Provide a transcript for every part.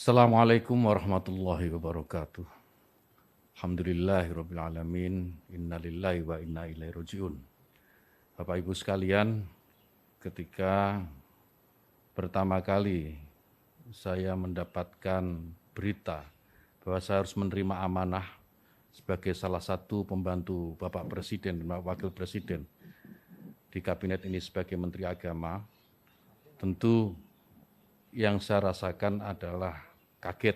Assalamualaikum warahmatullahi wabarakatuh. Alhamdulillahirabbil alamin. Innalillahi wa inna ilaihi rajiun. Bapak Ibu sekalian, ketika pertama kali saya mendapatkan berita bahwa saya harus menerima amanah sebagai salah satu pembantu Bapak Presiden dan Wakil Presiden di kabinet ini sebagai Menteri Agama, tentu yang saya rasakan adalah kaget.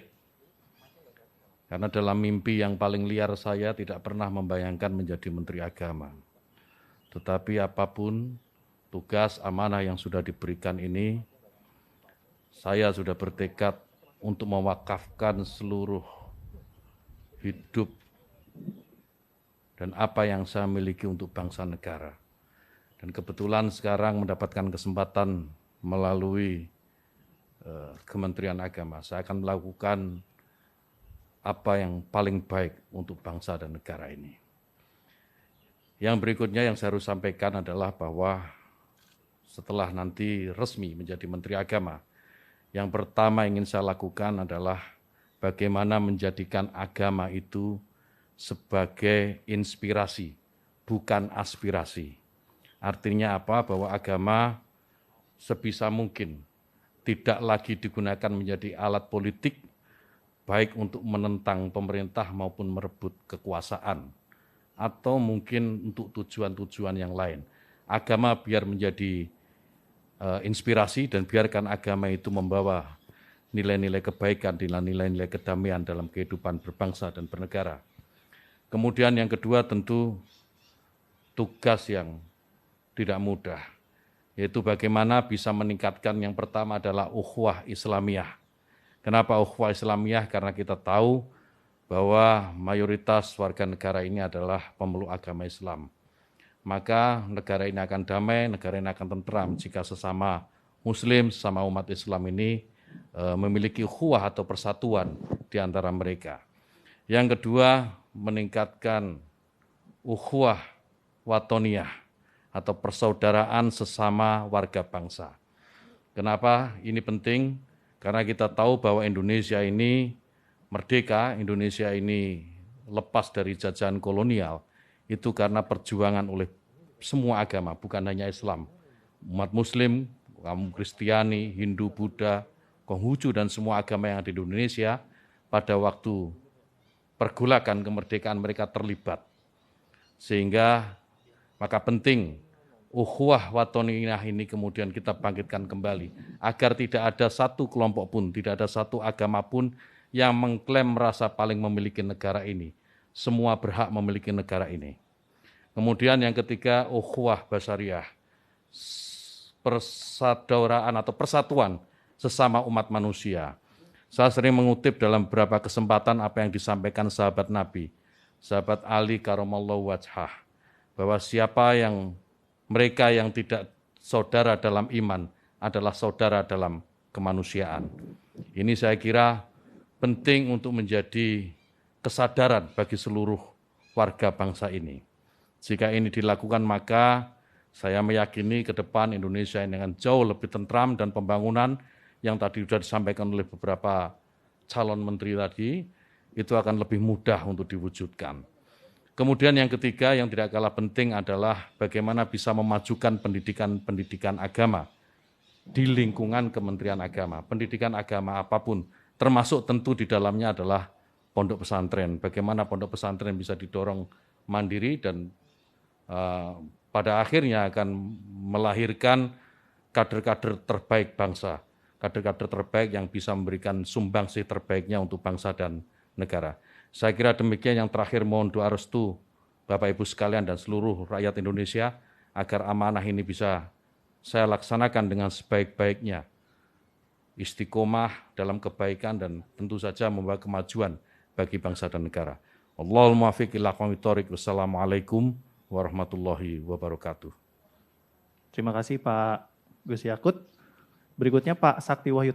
Karena dalam mimpi yang paling liar saya tidak pernah membayangkan menjadi Menteri Agama. Tetapi apapun tugas amanah yang sudah diberikan ini, saya sudah bertekad untuk mewakafkan seluruh hidup dan apa yang saya miliki untuk bangsa negara. Dan kebetulan sekarang mendapatkan kesempatan melalui Kementerian Agama. Saya akan melakukan apa yang paling baik untuk bangsa dan negara ini. Yang berikutnya yang saya harus sampaikan adalah bahwa setelah nanti resmi menjadi Menteri Agama, yang pertama ingin saya lakukan adalah bagaimana menjadikan agama itu sebagai inspirasi, bukan aspirasi. Artinya apa? Bahwa agama sebisa mungkin tidak lagi digunakan menjadi alat politik, baik untuk menentang pemerintah maupun merebut kekuasaan, atau mungkin untuk tujuan-tujuan yang lain. Agama biar menjadi inspirasi dan biarkan agama itu membawa nilai-nilai kebaikan, nilai-nilai kedamaian dalam kehidupan berbangsa dan bernegara. Kemudian yang kedua tentu tugas yang tidak mudah, yaitu bagaimana bisa meningkatkan yang pertama adalah ukhuwah Islamiyah. Kenapa ukhuwah Islamiyah? Karena kita tahu bahwa mayoritas warga negara ini adalah pemeluk agama Islam. Maka negara ini akan damai, negara ini akan tentram jika sesama Muslim, sesama umat Islam ini memiliki ukhuwah atau persatuan di antara mereka. Yang kedua, meningkatkan ukhuwah watoniyah atau persaudaraan sesama warga bangsa. Kenapa ini penting? Karena kita tahu bahwa Indonesia ini merdeka, Indonesia ini lepas dari jajahan kolonial, itu karena perjuangan oleh semua agama, bukan hanya Islam. Umat Muslim, kaum Kristiani, Hindu, Buddha, Konghucu, dan semua agama yang ada di Indonesia, pada waktu pergolakan kemerdekaan mereka terlibat. Sehingga maka penting ukhuwah watoniyah ini kemudian kita bangkitkan kembali, agar tidak ada satu kelompok pun, tidak ada satu agama pun yang mengklaim merasa paling memiliki negara ini. Semua berhak memiliki negara ini. Kemudian yang ketiga, ukhuwah basyariah, persaudaraan atau persatuan sesama umat manusia. Saya sering mengutip dalam beberapa kesempatan apa yang disampaikan sahabat Nabi, sahabat Ali karamallahu wajhah, bahwa mereka yang tidak saudara dalam iman adalah saudara dalam kemanusiaan. Ini saya kira penting untuk menjadi kesadaran bagi seluruh warga bangsa ini. Jika ini dilakukan, maka saya meyakini ke depan Indonesia ini akan jauh lebih tentram, dan pembangunan yang tadi sudah disampaikan oleh beberapa calon menteri tadi, itu akan lebih mudah untuk diwujudkan. Kemudian yang ketiga yang tidak kalah penting adalah bagaimana bisa memajukan pendidikan agama di lingkungan Kementerian Agama. Pendidikan agama apapun, termasuk tentu di dalamnya adalah pondok pesantren. Bagaimana pondok pesantren bisa didorong mandiri dan pada akhirnya akan melahirkan kader-kader terbaik bangsa, kader-kader terbaik yang bisa memberikan sumbangsih terbaiknya untuk bangsa dan negara. Saya kira demikian. Yang terakhir, mohon doa restu Bapak Ibu sekalian dan seluruh rakyat Indonesia agar amanah ini bisa saya laksanakan dengan sebaik-baiknya, istiqomah dalam kebaikan dan tentu saja membawa kemajuan bagi bangsa dan negara. Wallahul muwaffiq ila aqwamit thoriq. Wassalamualaikum warahmatullahi wabarakatuh. Terima kasih Pak Gus Yakut. Berikutnya Pak Sakti Wahyu.